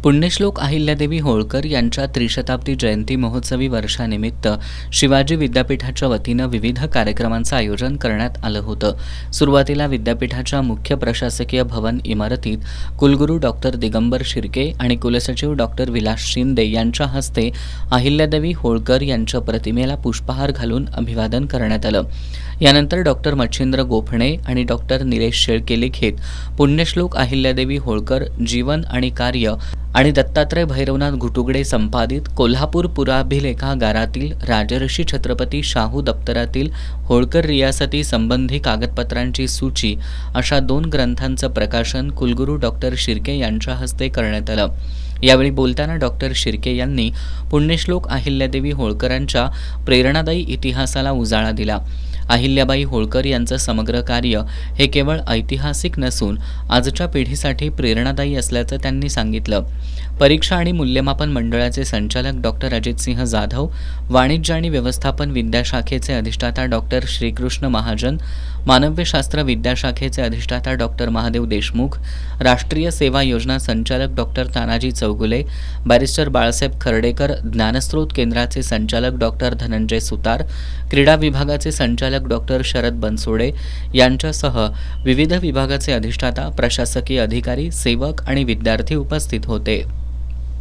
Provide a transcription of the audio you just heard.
पुण्यश्लोक अहिल्यादेवी होळकर यांच्या त्रिशताब्दी जयंती महोत्सवी वर्षानिमित्त शिवाजी विद्यापीठाच्या वतीनं विविध कार्यक्रमांचं आयोजन करण्यात आलं होतं. सुरुवातीला विद्यापीठाच्या मुख्य प्रशासकीय भवन इमारतीत कुलगुरू डॉक्टर दिगंबर शिर्के आणि कुलसचिव डॉक्टर विलास शिंदे यांच्या हस्ते अहिल्यादेवी होळकर यांच्या प्रतिमेला पुष्पहार घालून अभिवादन करण्यात आलं. यानंतर डॉक्टर मच्छिंद्र गोफणे आणि डॉक्टर निलेश शेळके लिखित पुण्यश्लोक अहिल्यादेवी होळकर जीवन आणि कार्य आणि दत्तात्रय भैरवनाथ घुटुगडे संपादित कोल्हापूर पुराभिलेखागारातील राजर्षी छत्रपती शाहू दप्तरातील होळकर रियासती संबंधी कागदपत्रांची सूची अशा 2 ग्रंथांचं प्रकाशन कुलगुरू डॉक्टर शिर्के यांच्या हस्ते करण्यात आलं. यावेळी बोलताना डॉक्टर शिर्के यांनी पुण्यश्लोक अहिल्यादेवी होळकरांच्या प्रेरणादायी इतिहासाला उजाळा दिला. अहिल्याबाई होळकर यांचं समग्र कार्य हे केवळ ऐतिहासिक नसून आजच्या पिढीसाठी प्रेरणादायी असल्याचं त्यांनी सांगितलं. परीक्षा आणि मूल्यमापन मंडळाचे संचालक डॉक्टर अजितसिंह जाधव, वाणिज्य आणि व्यवस्थापन विद्याशाखेचे अधिष्ठाता डॉक्टर श्रीकृष्ण महाजन, मानव्यशास्त्र विद्याशाखेचे अधिष्ठाता डॉक्टर महादेव देशमुख, राष्ट्रीय सेवा योजना संचालक डॉक्टर तानाजी चौगुले, बॅरिस्टर बाळासाहेब खर्डेकर, ज्ञानस्रोत केंद्राचे संचालक डॉक्टर धनंजय सुतार, क्रीडा विभागाचे संचालक डॉक्टर शरद बनसोडे यांच्यासह विविध विभागाचे अधिष्ठाता, प्रशासकीय अधिकारी, सेवक आणि विद्यार्थी उपस्थित होते.